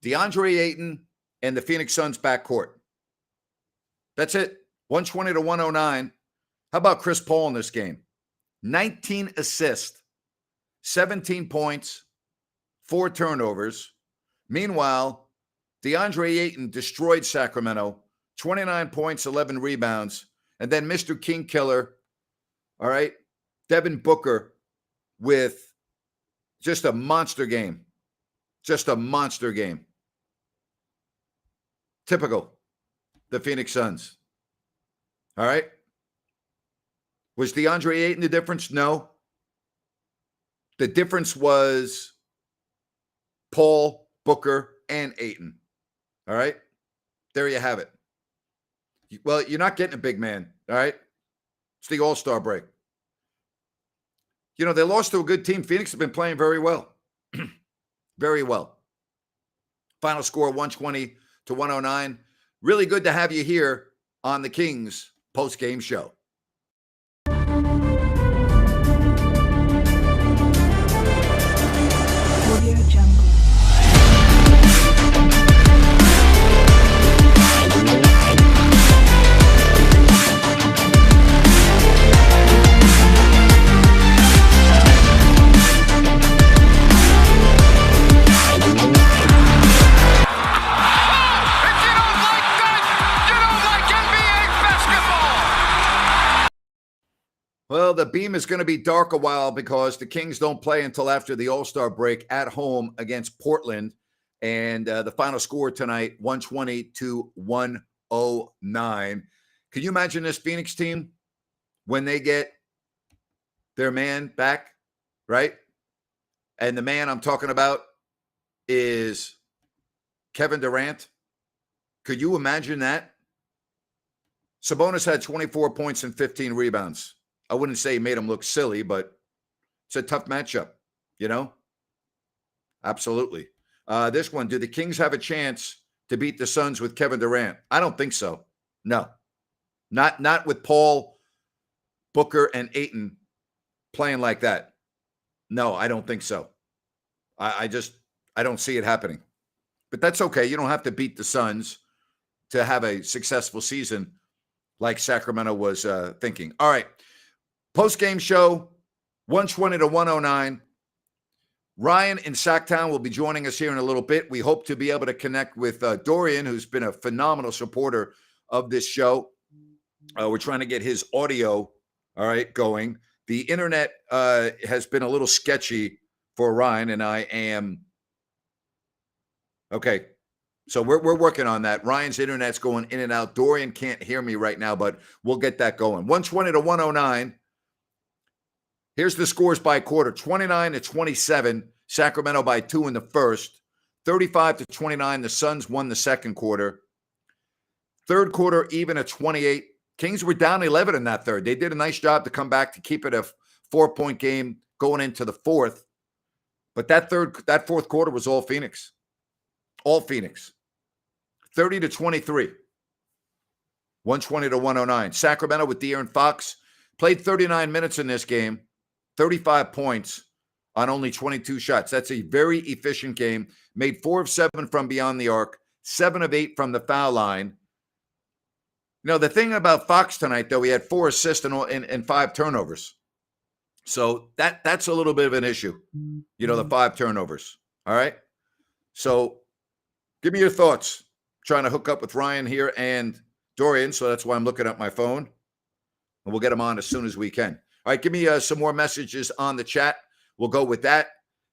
DeAndre Ayton and the Phoenix Suns backcourt. That's it. 120 to 109. How about Chris Paul in this game? 19 assists, 17 points, 4 turnovers. Meanwhile, DeAndre Ayton destroyed Sacramento, 29 points, 11 rebounds. And then Mr. King Killer, all right, Devin Booker with just a monster game. Just a monster game. Typical. The Phoenix Suns. All right. Was DeAndre Ayton the difference? No. The difference was Paul, Booker, and Ayton. All right. There you have it. Well, you're not getting a big man. All right. It's the All-Star break. You know, they lost to a good team. Phoenix has been playing very well. Very well. Final score 120 to 109. Really good to have you here on the Kings post-game show. Well, the beam is going to be dark a while because the Kings don't play until after the All-Star break at home against Portland. And the final score tonight, 120 to 109. Can you imagine this Phoenix team when they get their man back, right? And the man I'm talking about is Kevin Durant. Could you imagine that? Sabonis had 24 points and 15 rebounds. I wouldn't say he made him look silly, but it's a tough matchup, you know? Absolutely. This one, do the Kings have a chance to beat the Suns with Kevin Durant? I don't think so. No. Not with Paul, Booker, and Ayton playing like that. No, I don't think so. I don't see it happening. But that's okay. You don't have to beat the Suns to have a successful season like Sacramento was thinking. All right. Post-game show, 120 to 109. Ryan in Sacktown will be joining us here in a little bit. We hope to be able to connect with Dorian, who's been a phenomenal supporter of this show. We're trying to get his audio, all right, going. The internet has been a little sketchy for Ryan, and I am okay. So we're working on that. Ryan's internet's going in and out. Dorian can't hear me right now, but we'll get that going. 120 to 109. Here's the scores by quarter. 29 to 27. Sacramento by 2 in the first. 35 to 29. The Suns won the second quarter. Third quarter, even at 28. Kings were down 11 in that third. They did a nice job to come back to keep it a 4-point game going into the fourth. But that fourth quarter was all Phoenix. All Phoenix. 30 to 23. 120 to 109. Sacramento with De'Aaron Fox played 39 minutes in this game. 35 points on only 22 shots. That's a very efficient game. Made 4 of 7 from beyond the arc. 7 of 8 from the foul line. You know, the thing about Fox tonight, though, he had 4 assists and 5 turnovers. So that's a little bit of an issue, you know, the 5 turnovers. All right? So give me your thoughts. Trying to hook up with Ryan here and Dorian, so that's why I'm looking at my phone. And we'll get them on as soon as we can. All right, give me some more messages on the chat. We'll go with that.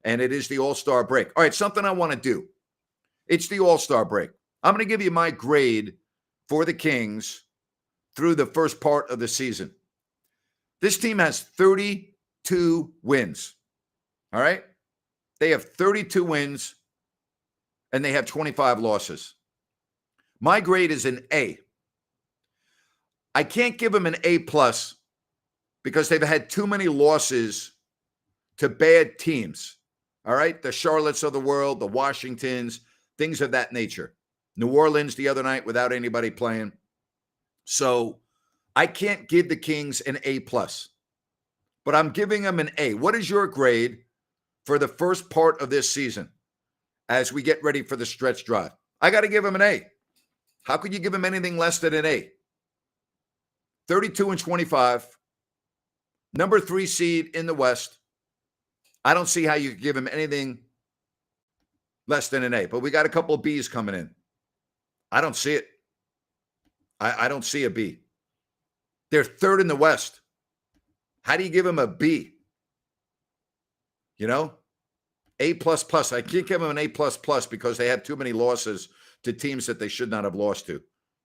And it is the All-Star break. All right, something I want to do. It's the All-Star break. I'm going to give you my grade for the Kings through the first part of the season. This team has 32 wins. All right? They have 32 wins, and they have 25 losses. My grade is an A. I can't give them an A+ because they've had too many losses to bad teams. All right? The Charlottes of the world, the Washingtons, things of that nature. New Orleans the other night without anybody playing. So I can't give the Kings an A+, but I'm giving them an A. What is your grade for the first part of this season as we get ready for the stretch drive. I got to give him an A. How could you give him anything less than an A? 32-25, number 3 seed in the West. I don't see how you could give him anything less than an A, but we got a couple of Bs coming in. I don't see it. I don't see a B. They're 3rd in the West. How do you give him a B? You know, A++. I can't give them an A++ because they have too many losses to teams that they should not have lost to.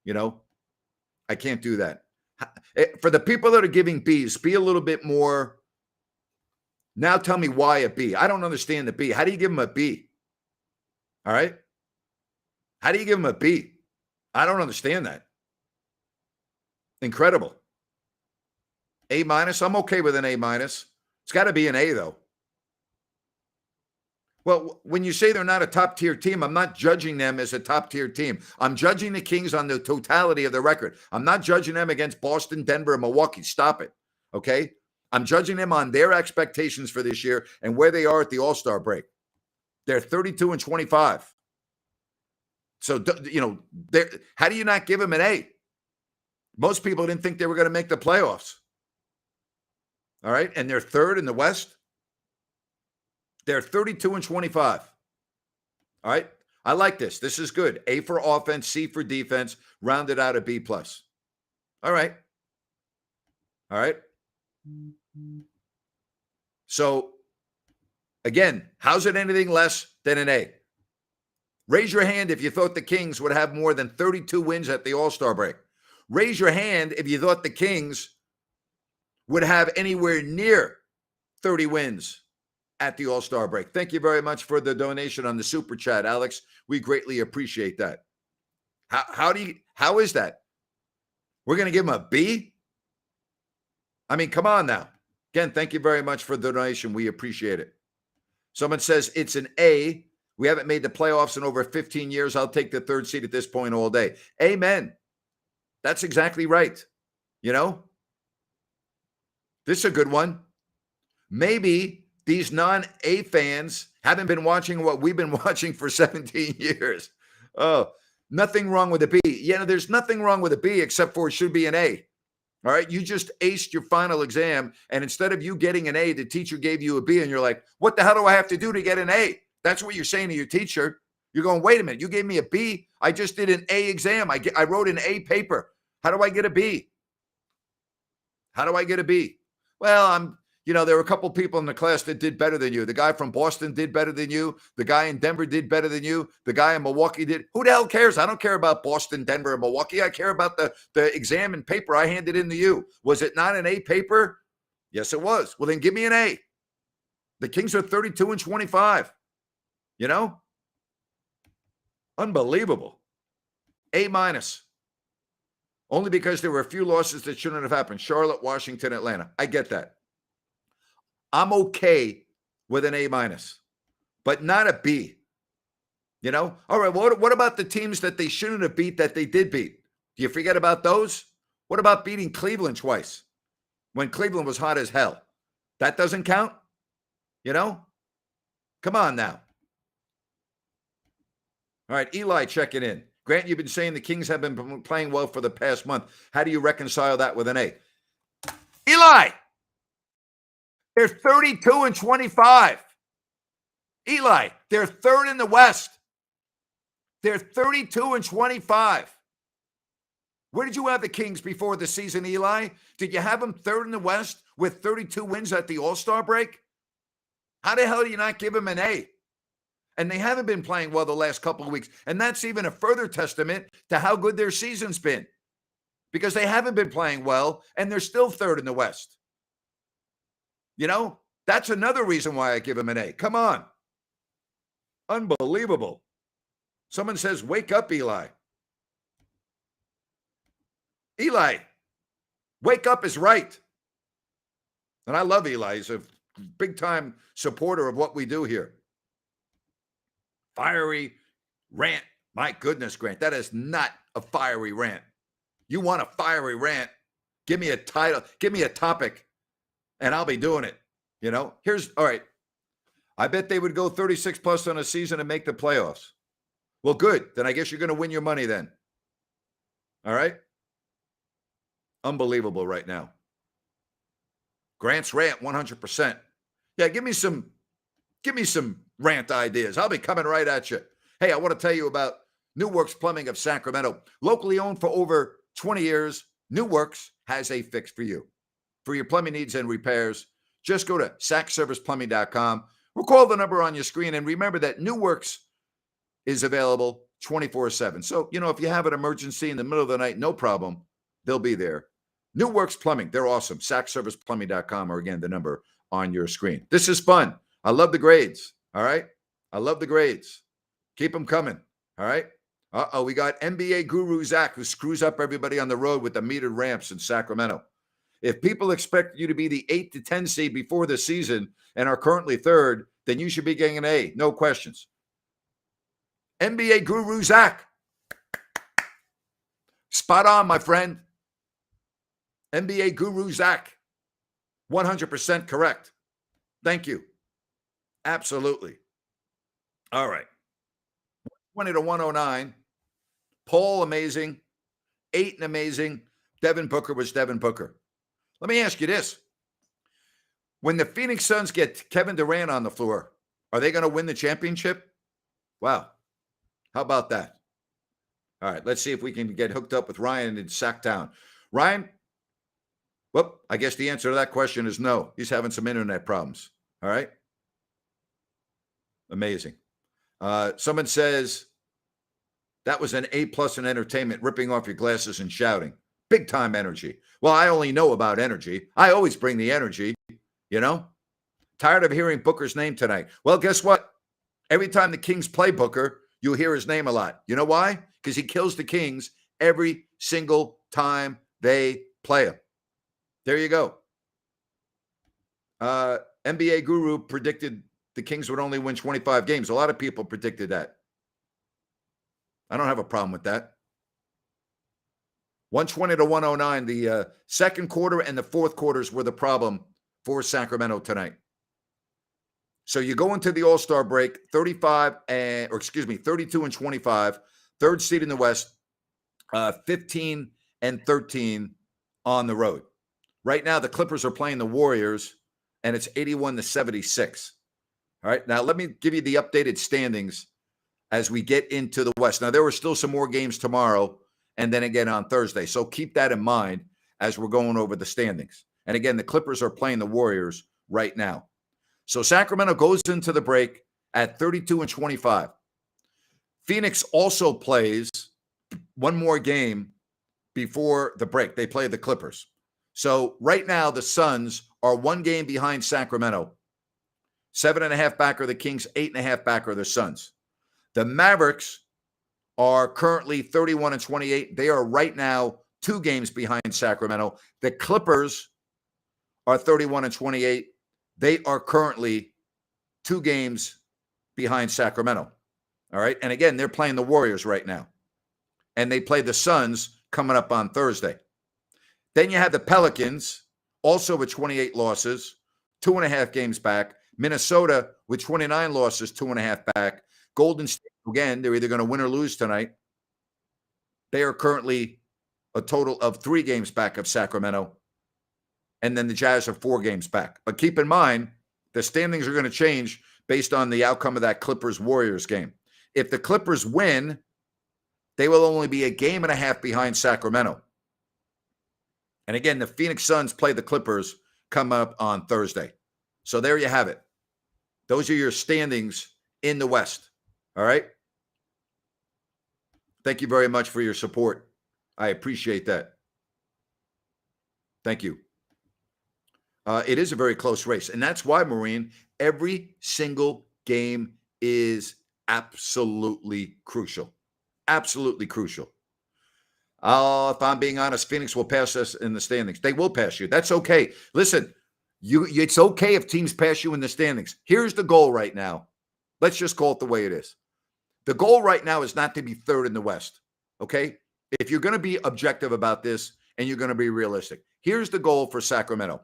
You know, I can't do that. For the people that are giving Bs, be a little bit more. Now tell me why a B. I don't understand the B. How do you give them a B? All right. How do you give them a B? I don't understand that. Incredible. A-. I'm okay with an A-. It's got to be an A, though. Well, when you say they're not a top-tier team, I'm not judging them as a top-tier team. I'm judging the Kings on the totality of the record. I'm not judging them against Boston, Denver, and Milwaukee. Stop it, okay? I'm judging them on their expectations for this year and where they are at the All-Star break. They're 32-25. So, you know, how do you not give them an A? Most people didn't think they were going to make the playoffs. All right, and they're 3rd in the West. They're 32-25. All right. I like this. This is good. A for offense, C for defense, rounded out a B+. All right. All right. So, again, how's it anything less than an A? Raise your hand if you thought the Kings would have more than 32 wins at the All-Star break. Raise your hand if you thought the Kings would have anywhere near 30 wins at the All-Star break. Thank you very much for the donation on the Super Chat, Alex. We greatly appreciate that. How is that? We're going to give him a B? I mean, come on now. Again, thank you very much for the donation. We appreciate it. Someone says it's an A. We haven't made the playoffs in over 15 years. I'll take the 3rd seed at this point all day. Amen. That's exactly right. You know, this is a good one. Maybe these non-A fans haven't been watching what we've been watching for 17 years. Oh, nothing wrong with a B. Yeah, there's nothing wrong with a B except for it should be an A. All right, you just aced your final exam, and instead of you getting an A, the teacher gave you a B, and you're like, what the hell do I have to do to get an A? That's what you're saying to your teacher. You're going, wait a minute, you gave me a B. I just did an A exam. I wrote an A paper. How do I get a B? How do I get a B? Well, there were a couple people in the class that did better than you. The guy from Boston did better than you. The guy in Denver did better than you. The guy in Milwaukee did. Who the hell cares? I don't care about Boston, Denver, and Milwaukee. I care about the exam and paper I handed in to you. Was it not an A paper? Yes, it was. Well, then give me an A. The Kings are 32-25. You know? Unbelievable. A-. Only because there were a few losses that shouldn't have happened. Charlotte, Washington, Atlanta. I get that. I'm okay with an A-, but not a B. You know? All right, what about the teams that they shouldn't have beat that they did beat? Do you forget about those? What about beating Cleveland twice when Cleveland was hot as hell? That doesn't count? You know? Come on now. All right, Eli checking in. Grant, you've been saying the Kings have been playing well for the past month. How do you reconcile that with an A? Eli! They're 32-25. Eli, they're 3rd in the West. They're 32-25. Where did you have the Kings before the season, Eli? Did you have them 3rd in the West with 32 wins at the All-Star break? How the hell do you not give them an A? And they haven't been playing well the last couple of weeks. And that's even a further testament to how good their season's been. Because they haven't been playing well, and they're still 3rd in the West. You know, that's another reason why I give him an A. Come on. Unbelievable. Someone says, wake up, Eli. Eli, wake up is right. And I love Eli. He's a big-time supporter of what we do here. Fiery rant. My goodness, Grant, that is not a fiery rant. You want a fiery rant, give me a title, give me a topic, and I'll be doing it. You know, all right. I bet they would go 36 plus on a season and make the playoffs. Well, good. Then I guess you're going to win your money then. All right? Unbelievable right now. Grant's rant 100%. Yeah, give me some rant ideas. I'll be coming right at you. Hey, I want to tell you about New Works Plumbing of Sacramento. Locally owned for over 20 years, New Works has a fix for you. For your plumbing needs and repairs, just go to sacserviceplumbing.com or call the number on your screen. And remember that New Works is available 24/7. So, if you have an emergency in the middle of the night, no problem. They'll be there. New Works Plumbing, they're awesome. sacserviceplumbing.com, or again, the number on your screen. This is fun. I love the grades. All right. I love the grades. Keep them coming. All right. We got NBA guru Zach, who screws up everybody on the road with the metered ramps in Sacramento. If people expect you to be the 8 to 10 seed before the season and are currently third, then you should be getting an A. No questions. NBA guru Zach. Spot on, my friend. NBA guru Zach. 100% correct. Thank you. Absolutely. All right. 20 to 109. Paul, amazing. Ayton, amazing. Devin Booker was Devin Booker. Let me ask you this. When the Phoenix Suns get Kevin Durant on the floor, are they going to win the championship? Wow. How about that? All right, let's see if we can get hooked up with Ryan in Sacktown. Ryan? Well, I guess the answer to that question is no. He's having some internet problems. All right? Amazing. Someone says, that was an A+ in entertainment, ripping off your glasses and shouting. Big time energy. Well, I only know about energy. I always bring the energy, Tired of hearing Booker's name tonight. Well, guess what? Every time the Kings play Booker, you'll hear his name a lot. You know why? Because he kills the Kings every single time they play him. There you go. NBA Guru predicted the Kings would only win 25 games. A lot of people predicted that. I don't have a problem with that. 120 to 109. The second quarter and the fourth quarters were the problem for Sacramento tonight. So you go into the All-Star break 32 and 25, third seed in the West, 15 and 13 on the road. Right now, the Clippers are playing the Warriors, and it's 81 to 76. All right, now let me give you the updated standings as we get into the West. Now, there were still some more games tomorrow and then again on Thursday. So keep that in mind as we're going over the standings. And again, the Clippers are playing the Warriors right now. So Sacramento goes into the break at 32 and 25. Phoenix also plays one more game before the break. They play the Clippers. So right now, the Suns are one game behind Sacramento. 7.5 back are the Kings, 8.5 back are the Suns. The Mavericks are currently 31 and 28. They are right now 2 games behind Sacramento. The Clippers are 31 and 28. They are currently 2 games behind Sacramento. All right. And again, they're playing the Warriors right now. And they play the Suns coming up on Thursday. Then you have the Pelicans, also with 28 losses, 2.5 games back. Minnesota with 29 losses, 2.5 back. Golden State, again, they're either going to win or lose tonight. They are currently a total of 3 games back of Sacramento. And then the Jazz are 4 games back. But keep in mind, the standings are going to change based on the outcome of that Clippers-Warriors game. If the Clippers win, they will only be a game and a half behind Sacramento. And again, the Phoenix Suns play the Clippers coming up on Thursday. So there you have it. Those are your standings in the West. All right? Thank you very much for your support. I appreciate that. Thank you. It is a very close race. And that's why, Maureen, every single game is absolutely crucial. Absolutely crucial. If I'm being honest, Phoenix will pass us in the standings. They will pass you. That's okay. Listen, it's okay if teams pass you in the standings. Here's the goal right now. Let's just call it the way it is. The goal right now is not to be third in the West, okay? If you're going to be objective about this and you're going to be realistic, here's the goal for Sacramento.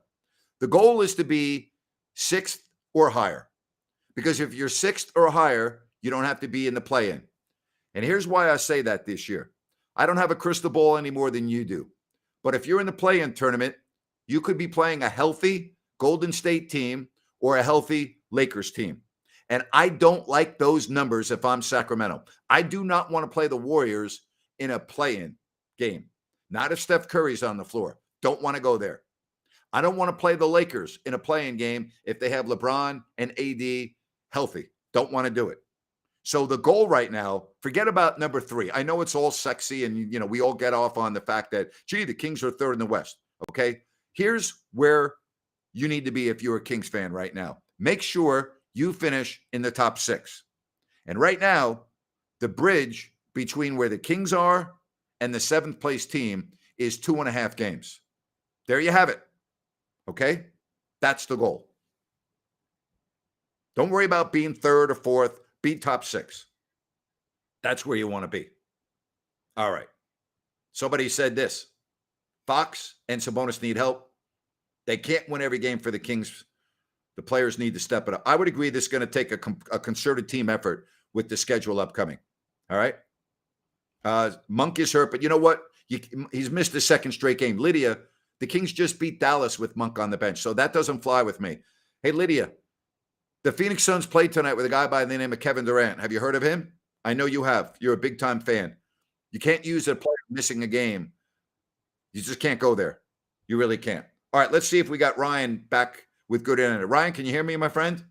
The goal is to be 6th or higher. Because if you're 6th or higher, you don't have to be in the play-in. And here's why I say that this year. I don't have a crystal ball any more than you do. But if you're in the play-in tournament, you could be playing a healthy Golden State team or a healthy Lakers team. And I don't like those numbers if I'm Sacramento. I do not want to play the Warriors in a play-in game. Not if Steph Curry's on the floor. Don't want to go there. I don't want to play the Lakers in a play-in game if they have LeBron and AD healthy. Don't want to do it. So the goal right now, forget about number 3. I know it's all sexy and, we all get off on the fact that, gee, the Kings are 3rd in the West. Okay. Here's where you need to be if you're a Kings fan right now. Make sure you finish in the top 6. And right now, the bridge between where the Kings are and the 7th place team is 2.5 games. There you have it. Okay. That's the goal. Don't worry about being 3rd or 4th. Be top 6. That's where you want to be. All right. Somebody said this. Fox and Sabonis need help. They can't win every game for the Kings. The players need to step it up. I would agree this is going to take a concerted team effort with the schedule upcoming. All right. Monk is hurt, but you know what? He's missed his 2nd straight game. Lydia, the Kings just beat Dallas with Monk on the bench, so that doesn't fly with me. Hey, Lydia, the Phoenix Suns played tonight with a guy by the name of Kevin Durant. Have you heard of him? I know you have. You're a big-time fan. You can't use a player missing a game. You just can't go there. You really can't. All right, let's see if we got Ryan back with good internet. Ryan, can you hear me, my friend?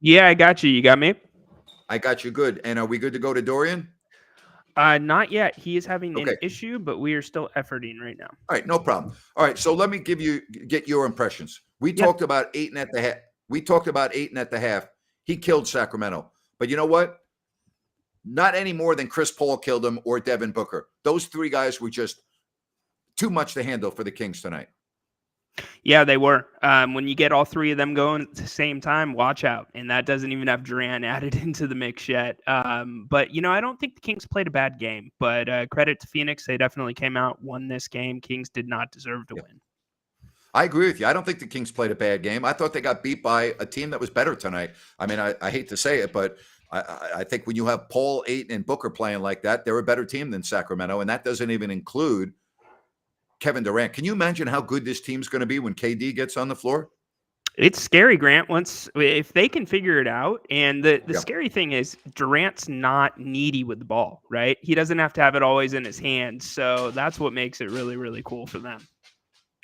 Yeah, I got you. You got me? I got you good. And are we good to go to Dorian? Not yet. He is having an issue, but we are still efforting right now. All right, no problem. All right, so let me get your impressions. We talked about Ayton at the half. We talked about Ayton at the half. He killed Sacramento. But you know what? Not any more than Chris Paul killed him or Devin Booker. Those 3 guys were just too much to handle for the Kings tonight. Yeah, they were. When you get all 3 of them going at the same time, watch out. And that doesn't even have Durant added into the mix yet. But, I don't think the Kings played a bad game. But credit to Phoenix. They definitely came out, won this game. Kings did not deserve to win. I agree with you. I don't think the Kings played a bad game. I thought they got beat by a team that was better tonight. I mean, I hate to say it, but I think when you have Paul, Ayton, and Booker playing like that, they're a better team than Sacramento. And that doesn't even include Kevin Durant. Can you imagine how good this team's going to be when KD gets on the floor? It's scary, Grant. If they can figure it out, and the scary thing is Durant's not needy with the ball, right? He doesn't have to have it always in his hands. So that's what makes it really, really cool for them.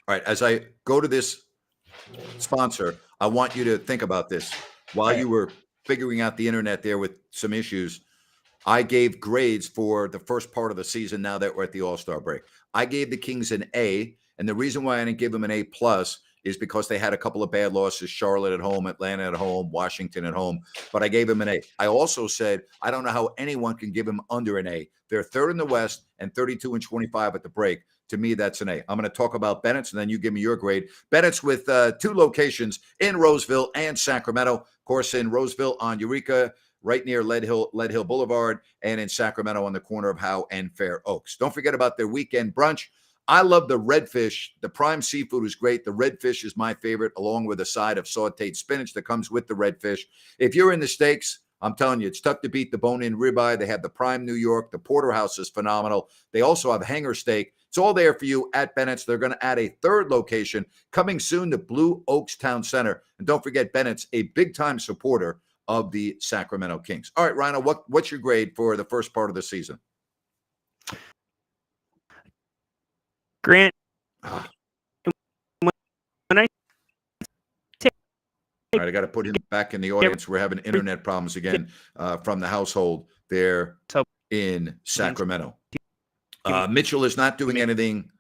All right. As I go to this sponsor, I want you to think about this. While you were figuring out the internet there with some issues, I gave grades for the first part of the season now that we're at the All-Star break. I gave the Kings an A, and the reason why I didn't give them an A+ is because they had a couple of bad losses, Charlotte at home, Atlanta at home, Washington at home, but I gave them an A. I also said, I don't know how anyone can give them under an A. They're 3rd in the West and 32-25 at the break. To me, that's an A. I'm going to talk about Bennett's, and then you give me your grade. Bennett's with 2 locations in Roseville and Sacramento. Of course, in Roseville on Eureka, right near Lead Hill Boulevard, and in Sacramento on the corner of Howe and Fair Oaks. Don't forget about their weekend brunch. I love the redfish. The prime seafood is great. The redfish is my favorite, along with a side of sauteed spinach that comes with the redfish. If you're in the steaks, I'm telling you, it's tough to beat the bone-in ribeye. They have the prime New York. The porterhouse is phenomenal. They also have hanger steak. It's all there for you at Bennett's. They're going to add a 3rd location coming soon to Blue Oaks Town Center. And don't forget, Bennett's, a big-time supporter of the Sacramento Kings. All right, Rhino, what's your grade for the first part of the season? Grant, when I all right, I got to put him back in the audience. We're having internet problems again from the household there in Sacramento. Mitchell is not doing anything.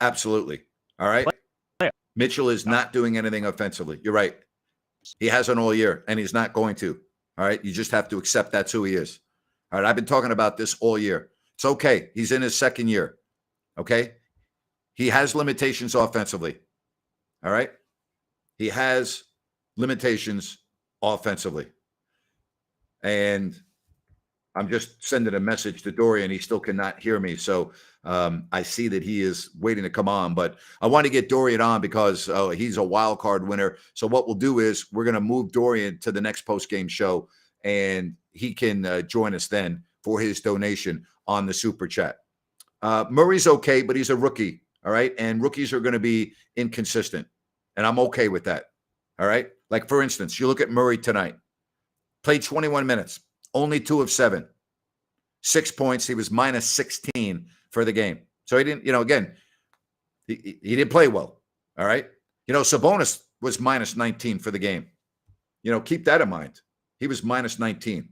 Absolutely. All right. Mitchell is not doing anything offensively. You're right. He hasn't all year, and he's not going to. All right. You just have to accept that's who he is. All right. I've been talking about this all year. It's okay. He's in his 2nd year. Okay. He has limitations offensively. All right. He has limitations offensively. And I'm just sending a message to Dorian. He still cannot hear me. So I see that he is waiting to come on. But I want to get Dorian on because he's a wild card winner. So what we'll do is we're going to move Dorian to the next post-game show, and he can join us then for his donation on the Super Chat. Murray's okay, but he's a rookie. All right. And rookies are going to be inconsistent. And I'm okay with that. All right. Like, for instance, you look at Murray tonight, played 21 minutes, only 2 of 7, 6 points. He was minus 16 for the game. So he didn't, again, he didn't play well. All right. Sabonis was minus 19 for the game. Keep that in mind. He was minus 19.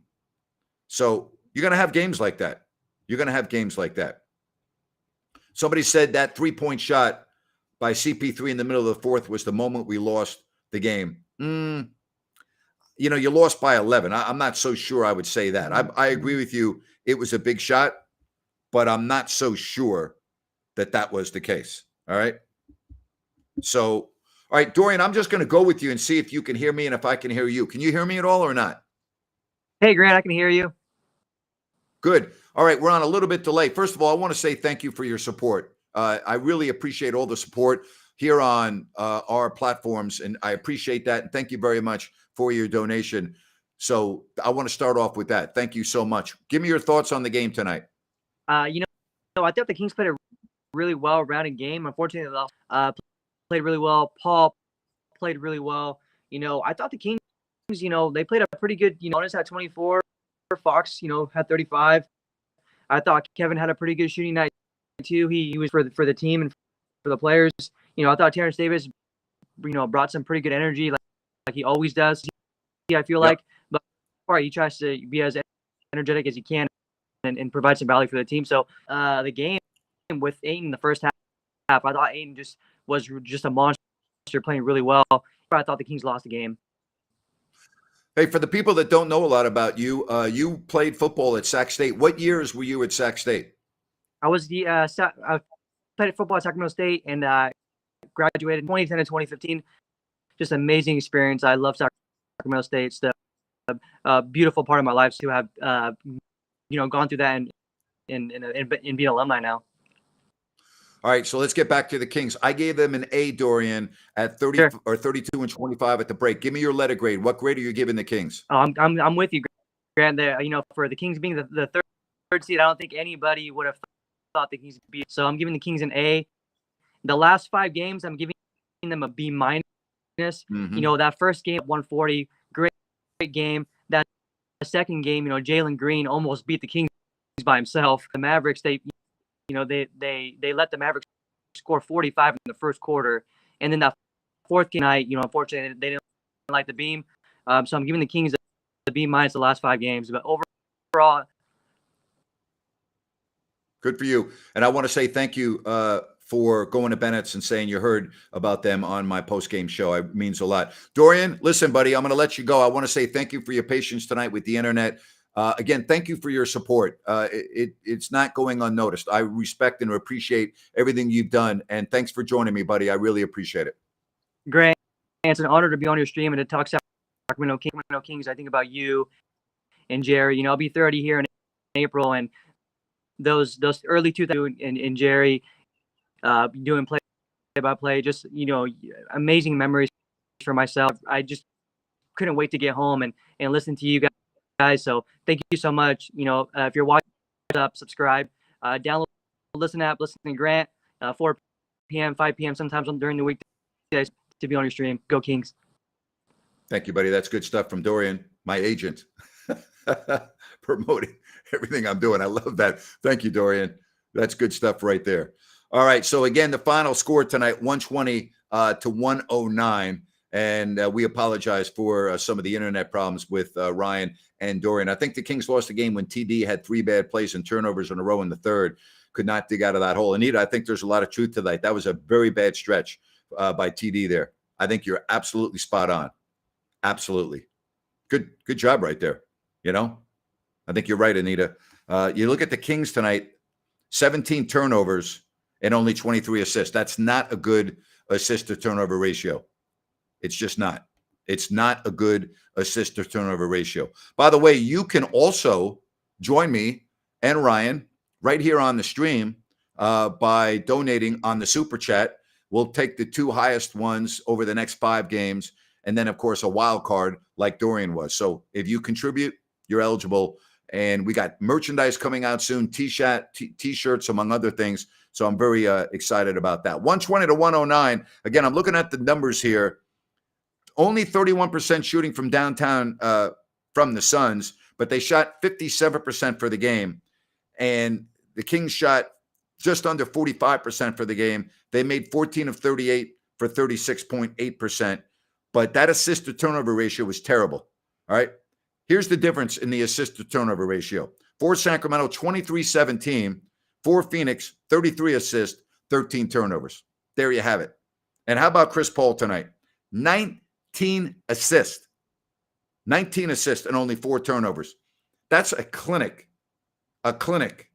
So you're going to have games like that. You're going to have games like that. Somebody said that 3-point shot by CP3 in the middle of the fourth was the moment we lost the game. You lost by 11. I'm not so sure I would say that. I agree with you. It was a big shot, but I'm not so sure that was the case. All right. So, all right, Dorian, I'm just going to go with you and see if you can hear me and if I can hear you. Can you hear me at all or not? Hey, Grant, I can hear you. Good. All right, we're on a little bit delay. First of all, I want to say thank you for your support. I really appreciate all the support here on our platforms, and I appreciate that. And thank you very much for your donation. So I want to start off with that. Thank you so much. Give me your thoughts on the game tonight. I thought the Kings played a really well-rounded game. Unfortunately, they lost. Played really well. Paul played really well. I thought the Kings, they played a pretty good, Jonas had 24. Fox, had 35. I thought Kevin had a pretty good shooting night too. He was for the team and for the players. I thought Terrence Davis, brought some pretty good energy like he always does. I feel like, but he tries to be as energetic as he can and provide some value for the team. So the game with Ayton in the first half, I thought Ayton was just a monster, playing really well. I thought the Kings lost the game. Hey, for the people that don't know a lot about you, you played football at Sac State. What years were you at Sac State? I played football at Sacramento State and graduated in 2010 and 2015. Just an amazing experience. I love Sacramento State. It's a beautiful part of my life to have, gone through that and be an alumni now. All right, so let's get back to the Kings. I gave them an A, Dorian, at 30 Sure. or 32 and 25 at the break. Give me your letter grade. What grade are you giving the Kings? I'm with you, Grant. For the Kings being the third seed, I don't think anybody would have thought the Kings would be. So I'm giving the Kings an A. The last 5 games, I'm giving them a B minus. Mm-hmm. That first game, 140, great game. That second game, Jalen Green almost beat the Kings by himself. The Mavericks, they let the Mavericks score 45 in the first quarter, and then that fourth game night, unfortunately they didn't like the beam. So I'm giving the Kings the B minus the last 5 games. But overall, good for you. And I want to say thank you for going to Bennett's and saying you heard about them on my post-game show. It means a lot. Dorian, listen, buddy, I'm going to let you go. I want to say thank you for your patience tonight with the internet. Again, thank you for your support. It's not going unnoticed. I respect and appreciate everything you've done. And thanks for joining me, buddy. I really appreciate it. Grant, it's an honor to be on your stream and to talk Sacramento Kings. I think about you and Jerry. I'll be 30 here in April, and those early 2000s and Jerry doing play-by-play, just amazing memories for myself. I just couldn't wait to get home and listen to you guys. So thank you so much. If you're watching, subscribe, download, listen to Grant, 4 p.m., 5 p.m. sometimes during the weekdays to be on your stream. Go Kings. Thank you, buddy. That's good stuff from Dorian, my agent, promoting everything I'm doing. I love that. Thank you, Dorian. That's good stuff right there. All right. So again, the final score tonight, 120 to 109. And we apologize for some of the internet problems with Ryan and Dorian. I think the Kings lost the game when TD had 3 bad plays and turnovers in a row in the third. Could not dig out of that hole. Anita, I think there's a lot of truth to that. That was a very bad stretch by TD there. I think you're absolutely spot on. Absolutely. Good job right there. I think you're right, Anita. You look at the Kings tonight, 17 turnovers and only 23 assists. That's not a good assist to turnover ratio. It's just not. It's not a good assist to turnover ratio. By the way, you can also join me and Ryan right here on the stream by donating on the Super Chat. We'll take the 2 highest ones over the next 5 games. And then, of course, a wild card like Dorian was. So if you contribute, you're eligible. And we got merchandise coming out soon, T-shirts, among other things. So I'm very excited about that. 120 to 109. Again, I'm looking at the numbers here. Only 31% shooting from downtown from the Suns, but they shot 57% for the game. And the Kings shot just under 45% for the game. They made 14 of 38 for 36.8%. But that assist to turnover ratio was terrible. All right. Here's the difference in the assist to turnover ratio. For Sacramento, 23-17. For Phoenix, 33 assists, 13 turnovers. There you have it. And how about Chris Paul tonight? 19 assists. 19 assists and only 4 turnovers. That's a clinic. A clinic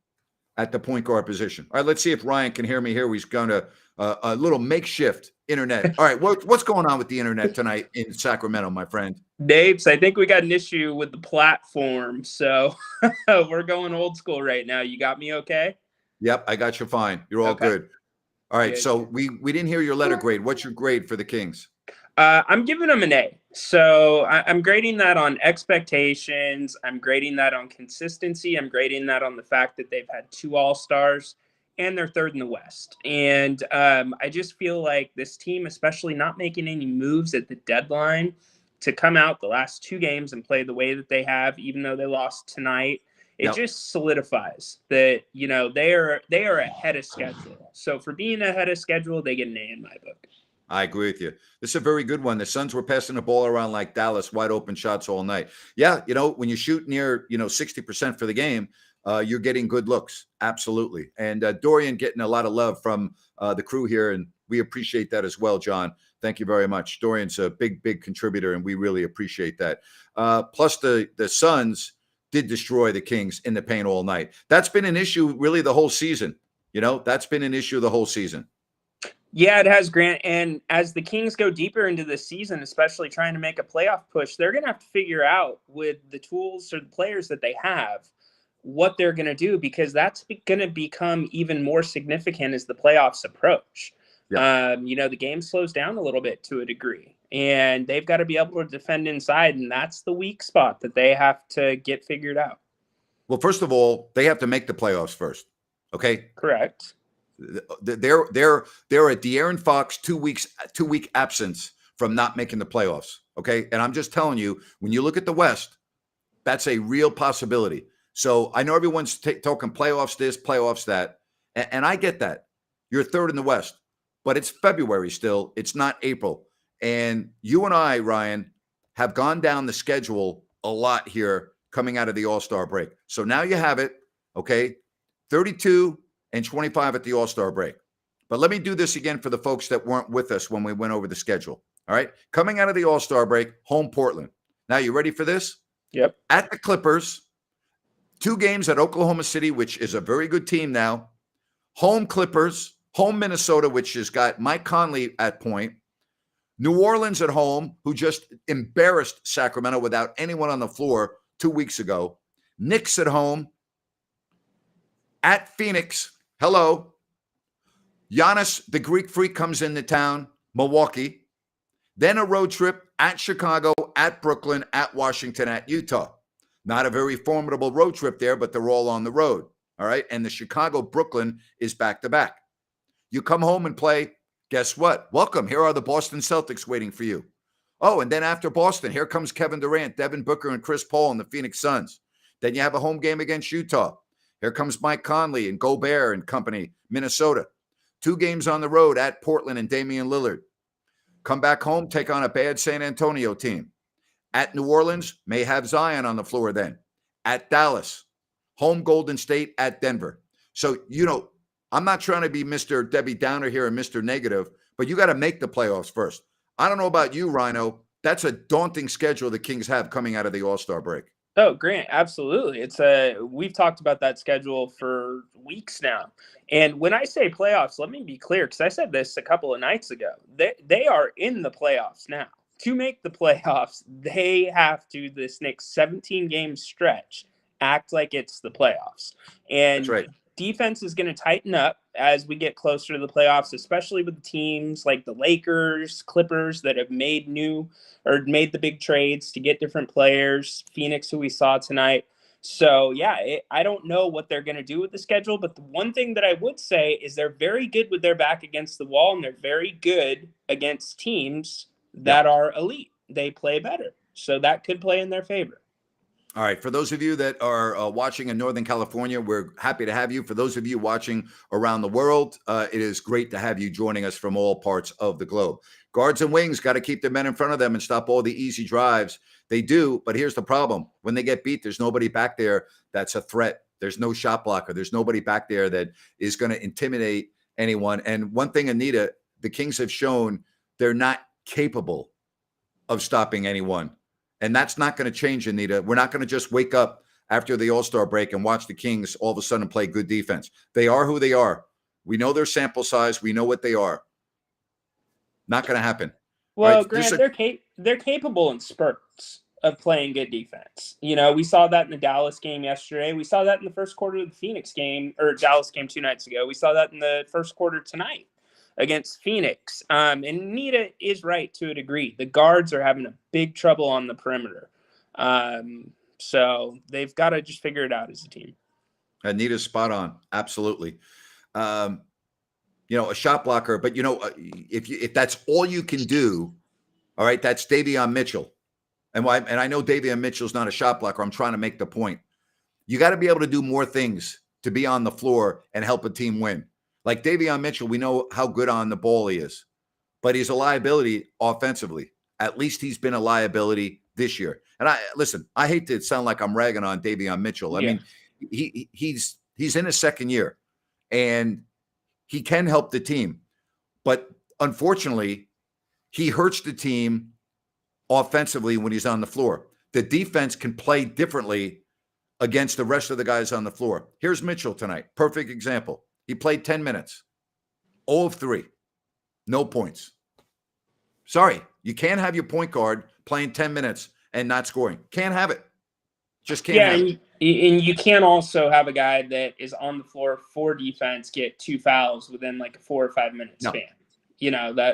at the point guard position. All right, let's see if Ryan can hear me here. He's going to a little makeshift internet. All right, what's going on with the internet tonight in Sacramento, my friend? Dabes, I think we got an issue with the platform, so we're going old school right now. You got me okay? Yep, I got you fine. You're all good. All right, Good. so we didn't hear your letter grade. What's your grade for the Kings? I'm giving them an A. So I'm grading that on expectations. I'm grading that on consistency. I'm grading that on the fact that they've had 2 All-Stars and they're 3rd in the West. And I just feel like this team, especially not making any moves at the deadline to come out the last 2 games and play the way that they have, even though they lost tonight, it just solidifies that, you know, they are ahead of schedule. So for being ahead of schedule, they get an A in my book. I agree with you. This is a very good one. The Suns were passing the ball around like Dallas, wide open shots all night. Yeah, you know, when you shoot near, 60% for the game, you're getting good looks. Absolutely. And Dorian getting a lot of love from the crew here, and we appreciate that as well, John. Thank you very much. Dorian's a big, big contributor, and we really appreciate that. Plus, the Suns did destroy the Kings in the paint all night. That's been an issue really the whole season. That's been an issue the whole season. Yeah, it has, Grant. And as the Kings go deeper into the season, especially trying to make a playoff push, they're going to have to figure out with the tools or the players that they have what they're going to do, because that's going to become even more significant as the playoffs approach. Yeah. The game slows down a little bit to a degree, and they've got to be able to defend inside, and that's the weak spot that they have to get figured out. Well, first of all, they have to make the playoffs first. Okay? Correct. They're a De'Aaron Fox 2-week absence from not making the playoffs. Okay. And I'm just telling you, when you look at the West, that's a real possibility. So I know everyone's talking playoffs this, playoffs that. And I get that. You're 3rd in the West, but it's February still. It's not April. And you and I, Ryan, have gone down the schedule a lot here coming out of the All-Star break. So now you have it. Okay. 32 and 25 at the All-Star break. But let me do this again for the folks that weren't with us when we went over the schedule. All right. Coming out of the All-Star break, home Portland. Now, you ready for this? Yep. At the Clippers, 2 games at Oklahoma City, which is a very good team now. Home Clippers, home Minnesota, which has got Mike Conley at point. New Orleans at home, who just embarrassed Sacramento without anyone on the floor 2 weeks ago. Knicks at home. At Phoenix, hello. Giannis, the Greek freak, comes into town, Milwaukee. Then a road trip at Chicago, at Brooklyn, at Washington, at Utah. Not a very formidable road trip there, but they're all on the road. All right. And the Chicago-Brooklyn is back-to-back. You come home and play, guess what? Welcome. Here are the Boston Celtics waiting for you. Oh, and then after Boston, here comes Kevin Durant, Devin Booker, and Chris Paul and the Phoenix Suns. Then you have a home game against Utah. Here comes Mike Conley and Gobert and company, Minnesota. 2 games on the road at Portland and Damian Lillard. Come back home, take on a bad San Antonio team. At New Orleans, may have Zion on the floor then. At Dallas, home Golden State, at Denver. So, I'm not trying to be Mr. Debbie Downer here and Mr. Negative, but you got to make the playoffs first. I don't know about you, Rhino. That's a daunting schedule the Kings have coming out of the All-Star break. Oh, Grant, absolutely. We've talked about that schedule for weeks now. And when I say playoffs, let me be clear, because I said this a couple of nights ago. They are in the playoffs now. To make the playoffs, they have to, this next 17-game stretch, act like it's the playoffs. That's And right. defense is going to tighten up as we get closer to the playoffs, especially with teams like the Lakers, Clippers that have made the big trades to get different players, Phoenix, who we saw tonight. So, yeah, I don't know what they're going to do with the schedule, but the one thing that I would say is they're very good with their back against the wall, and they're very good against teams that are elite. They play better. So that could play in their favor. All right. For those of you that are watching in Northern California, we're happy to have you. For those of you watching around the world, it is great to have you joining us from all parts of the globe. Guards and wings got to keep their men in front of them and stop all the easy drives. They do, but here's the problem. When they get beat, there's nobody back there that's a threat. There's no shot blocker. There's nobody back there that is going to intimidate anyone. And one thing, Anita, the Kings have shown they're not capable of stopping anyone. And that's not going to change, Anita. We're not going to just wake up after the All-Star break and watch the Kings all of a sudden play good defense. They are who they are. We know their sample size. We know what they are. Not going to happen. Well, right, Grant, they're capable in spurts of playing good defense. You know, we saw that in the Dallas game yesterday. We saw that in the first quarter of the Phoenix game, or Dallas game 2 nights ago. We saw that in the first quarter tonight against Phoenix. And Nita is right to a degree. The guards are having a big trouble on the perimeter. So they've got to just figure it out as a team. Anita's spot on. Absolutely. A shot blocker, but if that's all you can do, all right, that's Davion Mitchell. And I know Davion Mitchell's not a shot blocker. I'm trying to make the point. You got to be able to do more things to be on the floor and help a team win. Like Davion Mitchell, we know how good on the ball he is, but he's a liability offensively. At least he's been a liability this year. And I hate to sound like I'm ragging on Davion Mitchell. I mean, he's in his second year and he can help the team, but unfortunately he hurts the team offensively when he's on the floor. The defense can play differently against the rest of the guys on the floor. Here's Mitchell tonight. Perfect example. He played 10 minutes, 0 of 3, no points. Sorry, you can't have your point guard playing 10 minutes and not scoring. Can't have it. Just can't have it. And you can't also have a guy that is on the floor for defense get 2 fouls within like a 4 or 5 minute span.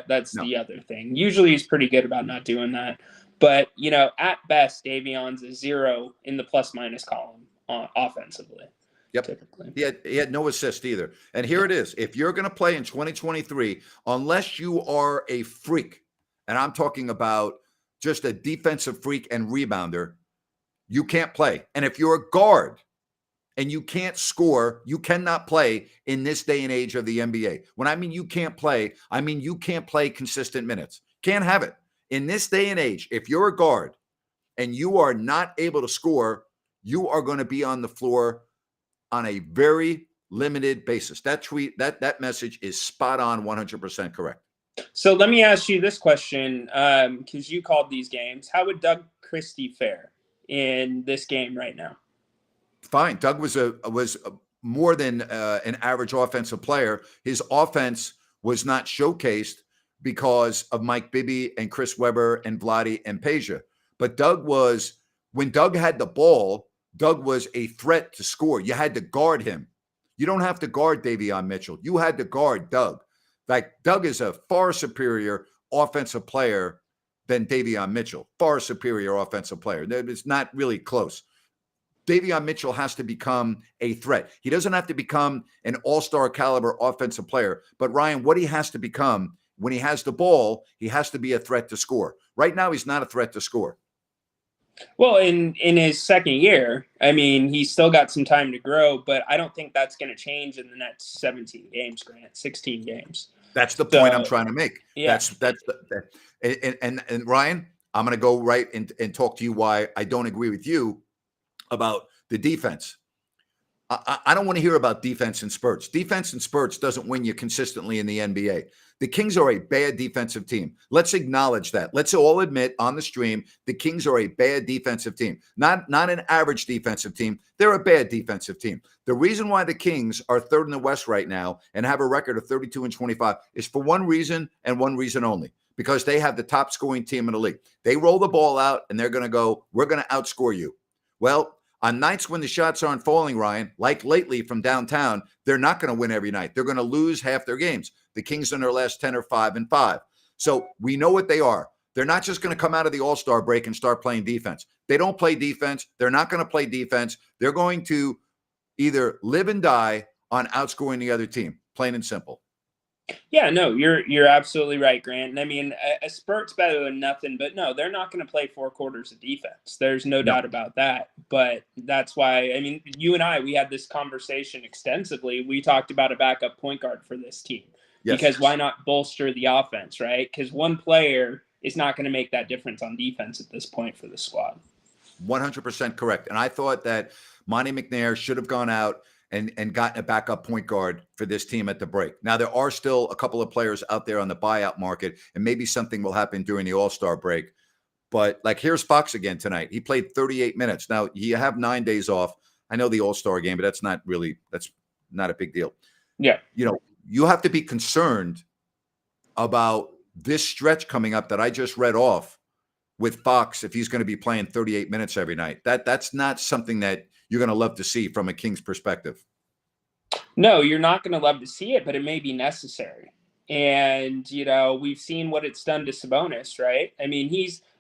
That's the other thing. Usually he's pretty good about not doing that. But, at best, Davion's a 0 in the plus-minus column offensively. Yep. Typically. He had no assist either. And here it is. If you're going to play in 2023, unless you are a freak, and I'm talking about just a defensive freak and rebounder, you can't play. And if you're a guard and you can't score, you cannot play in this day and age of the NBA. When I mean you can't play, I mean you can't play consistent minutes. Can't have it. In this day and age, if you're a guard and you are not able to score, you are going to be on the floor on a very limited basis. That message is spot on, 100% correct. So let me ask you this question, because you called these games. How would Doug Christie fare in this game right now? Fine. Doug was more than an average offensive player. His offense was not showcased because of Mike Bibby and Chris Webber and Vlade and Peja. But when Doug had the ball, Doug was a threat to score. You had to guard him. You don't have to guard Davion Mitchell. You had to guard Doug. Like, Doug is a far superior offensive player than Davion Mitchell. Far superior offensive player. It's not really close. Davion Mitchell has to become a threat. He doesn't have to become an all-star caliber offensive player. But, Ryan, what he has to become when he has the ball, he has to be a threat to score. Right now, he's not a threat to score. Well, in his second year, I mean, he's still got some time to grow, but I don't think that's going to change in the next 17 games, Grant, 16 games. That's the point I'm trying to make. Yeah. And Ryan, I'm going to go right and talk to you why I don't agree with you about the defense. I don't want to hear about defense in spurts. Defense in spurts doesn't win you consistently in the NBA. The Kings are a bad defensive team. Let's acknowledge that. Let's all admit on the stream, the Kings are a bad defensive team. Not an average defensive team. They're a bad defensive team. The reason why the Kings are third in the West right now and have a record of 32-25 is for one reason and one reason only, because they have the top scoring team in the league. They roll the ball out and they're going to go, we're going to outscore you. Well, On nights when the shots aren't falling, Ryan, like lately from downtown, they're not going to win every night. They're going to lose half their games. The Kings in their last 10 are 5-5. So we know what they are. They're not just going to come out of the All-Star break and start playing defense. They don't play defense. They're not going to play defense. They're going to either live and die on outscoring the other team, plain and simple. Yeah, no, you're absolutely right, Grant. And I mean, a spurt's better than nothing, but no, they're not going to play 4 quarters of defense. There's no doubt about that. But that's why, I mean, you and I, we had this conversation extensively. We talked about a backup point guard for this team. Yes. Because why not bolster the offense, right? Because one player is not going to make that difference on defense at this point for the squad. 100% correct. And I thought that Monty McNair should have gone out and gotten a backup point guard for this team at the break. Now, there are still a couple of players out there on the buyout market, and maybe something will happen during the All-Star break. But, like, here's Fox again tonight. He played 38 minutes. Now, you have 9 days off. I know the All-Star game, but that's not a big deal. Yeah. You know, you have to be concerned about this stretch coming up that I just read off with Fox if he's going to be playing 38 minutes every night. That's not something that you're going to love to see from a Kings perspective. No, you're not going to love to see it, but it may be necessary. And, you know, we've seen what it's done to Sabonis, right? I mean,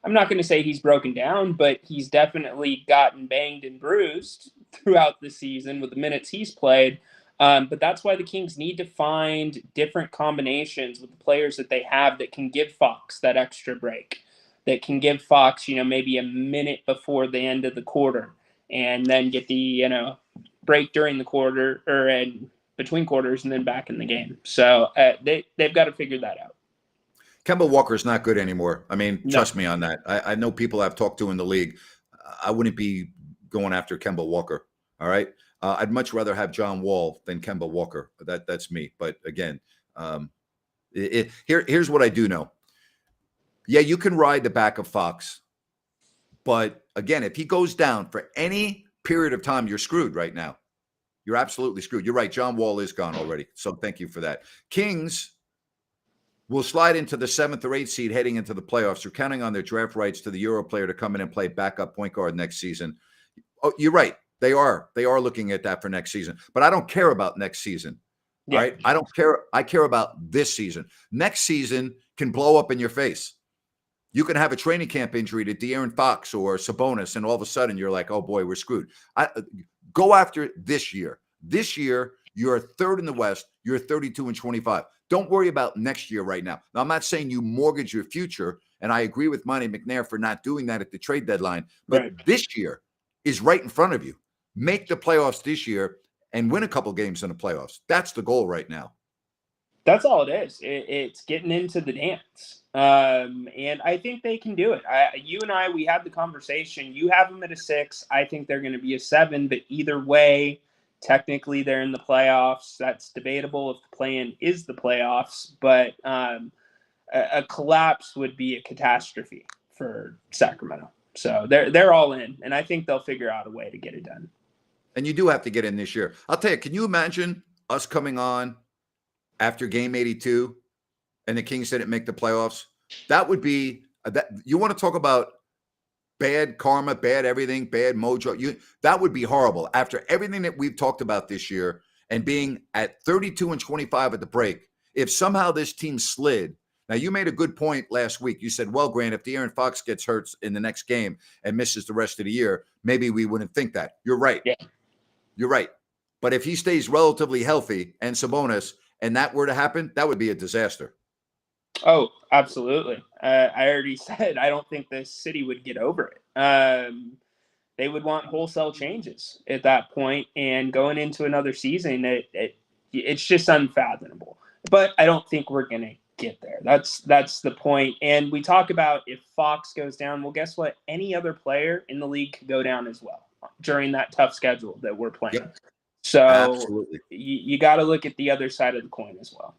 I'm not going to say he's broken down, but he's definitely gotten banged and bruised throughout the season with the minutes he's played. But that's why the Kings need to find different combinations with the players that they have that can give Fox that extra break, that can give Fox, you know, maybe a minute before the end of the quarter, and then get the, you know, break during the quarter or between quarters and then back in the game. So they've got to figure that out. Kemba Walker is not good anymore. I mean, trust me on that. I know people I've talked to in the league. I wouldn't be going after Kemba Walker. All right. I'd much rather have John Wall than Kemba Walker. That's me. But again, here's what I do know. Yeah, you can ride the back of Fox. But again, if he goes down for any period of time, you're screwed right now. You're absolutely screwed. You're right. John Wall is gone already. So thank you for that. Kings will slide into the 7th or 8th seed heading into the playoffs. They're counting on their draft rights to the Euro player to come in and play backup point guard next season. Oh, you're right. They are looking at that for next season. But I don't care about next season. Yeah. All right. I don't care. I care about this season. Next season can blow up in your face. You can have a training camp injury to De'Aaron Fox or Sabonis, and all of a sudden you're like, oh boy, we're screwed. Go after this year. This year, you're 3rd in the West. You're 32-25. Don't worry about next year right now. Now, I'm not saying you mortgage your future, and I agree with Monty McNair for not doing that at the trade deadline. But This year is right in front of you. Make the playoffs this year and win a couple games in the playoffs. That's the goal right now. That's all it is. It's getting into the dance. And I think they can do it. You and I, we had the conversation. You have them at a 6. I think they're going to be a 7. But either way, technically they're in the playoffs. That's debatable if the play-in is the playoffs. But a collapse would be a catastrophe for Sacramento. So they're all in. And I think they'll figure out a way to get it done. And you do have to get in this year. I'll tell you, can you imagine us coming on after game 82 and the Kings didn't make the playoffs? That would be that. You want to talk about bad karma, bad everything, bad mojo. That would be horrible after everything that we've talked about this year and being at 32-25 at the break. If somehow this team slid, now you made a good point last week. You said, well, Grant, if De'Aaron Fox gets hurt in the next game and misses the rest of the year, maybe we wouldn't think that. You're right. Yeah. You're right. But if he stays relatively healthy and Sabonis, and that were to happen, that would be a disaster. Oh, absolutely. I already said I don't think the city would get over it. They would want wholesale changes at that point, and going into another season, it's just unfathomable. But I don't think we're going to get there. That's the point. And we talk about if Fox goes down, well, guess what? Any other player in the league could go down as well during that tough schedule that we're playing. Yep. So you got to look at the other side of the coin as well.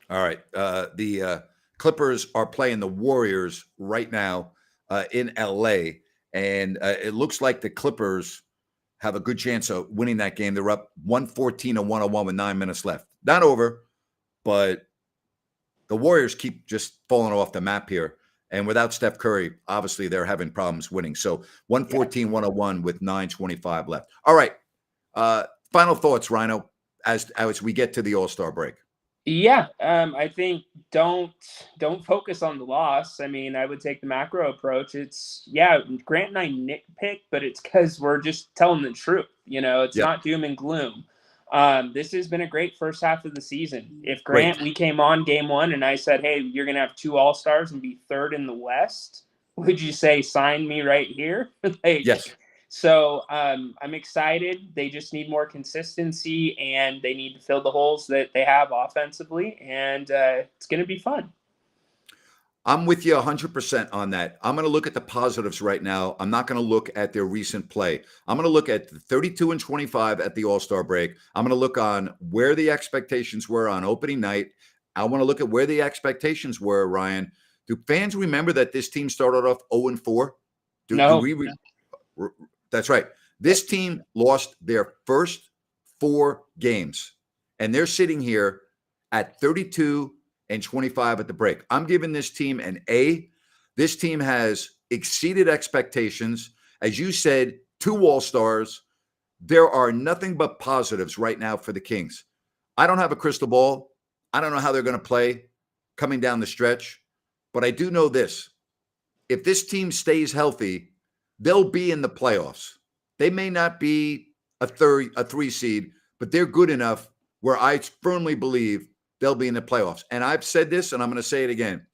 All right. The Clippers are playing the Warriors right now in LA. And it looks like the Clippers have a good chance of winning that game. They're up 114-101 with 9 minutes left. Not over, but the Warriors keep just falling off the map here. And without Steph Curry, obviously they're having problems winning. So 114-101 with 9:25 left. All right. Final thoughts, Rhino, as we get to the All-Star break. Yeah, I think don't focus on the loss. I mean, I would take the macro approach. It's Grant and I nitpick, but it's because we're just telling the truth. It's not doom and gloom. This has been a great first half of the season. If Grant, we came on game one and I said, hey, you're going to have 2 All-Stars and be 3rd in the West, would you say sign me right here? Yes. So I'm excited. They just need more consistency, and they need to fill the holes that they have offensively, and it's going to be fun. I'm with you 100% on that. I'm going to look at the positives right now. I'm not going to look at their recent play. I'm going to look at the 32-25 at the All-Star break. I'm going to look on where the expectations were on opening night. I want to look at where the expectations were, Ryan. Do fans remember that this team started off 0-4? No. That's right. This team lost their first 4 games, and they're sitting here at 32-25 at the break. I'm giving this team an A. This team has exceeded expectations. As you said, 2 All-Stars. There are nothing but positives right now for the Kings. I don't have a crystal ball. I don't know how they're going to play coming down the stretch, but I do know this. If this team stays healthy, they'll be in the playoffs. They may not be a 3 seed, but they're good enough where I firmly believe they'll be in the playoffs. And I've said this, and I'm going to say it again.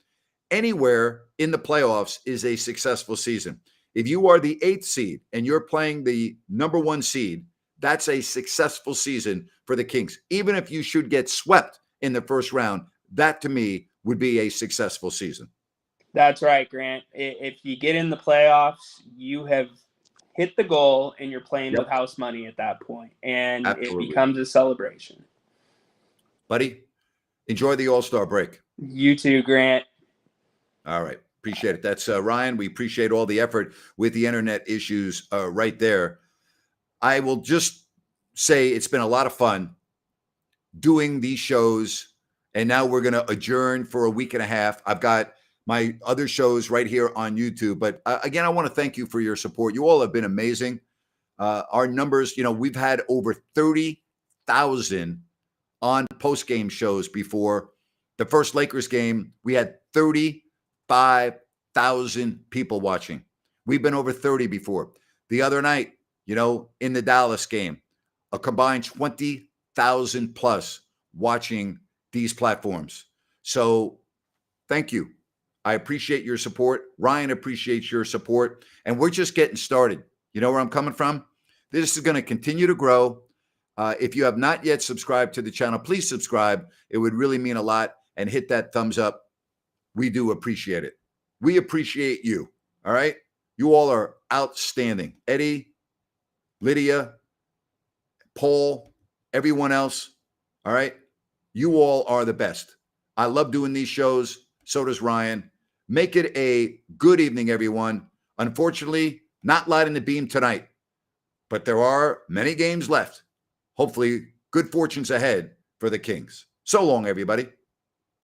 Anywhere in the playoffs is a successful season. If you are the 8th seed and you're playing the number 1 seed, that's a successful season for the Kings. Even if you should get swept in the first round, that to me would be a successful season. That's right, Grant. If you get in the playoffs, you have hit the goal and you're playing with house money at that point, and Absolutely. It becomes a celebration. Buddy, enjoy the All-Star break. You too, Grant. All right. Appreciate it. That's Ryan. We appreciate all the effort with the internet issues right there. I will just say it's been a lot of fun doing these shows, and now we're going to adjourn for a week and a half. I've got my other shows right here on YouTube. But again, I want to thank you for your support. You all have been amazing. Our numbers, we've had over 30,000 on post-game shows before. The first Lakers game, we had 35,000 people watching. We've been over 30 before. The other night, in the Dallas game, a combined 20,000 plus watching these platforms. So thank you. I appreciate your support. Ryan appreciates your support. And we're just getting started. You know where I'm coming from? This is going to continue to grow. If you have not yet subscribed to the channel, please subscribe. It would really mean a lot. And hit that thumbs up. We do appreciate it. We appreciate you. All right? You all are outstanding. Eddie, Lydia, Paul, everyone else. All right? You all are the best. I love doing these shows. So does Ryan. Make it a good evening, everyone. Unfortunately, not lighting the beam tonight, but there are many games left. Hopefully, good fortunes ahead for the Kings. So long, everybody.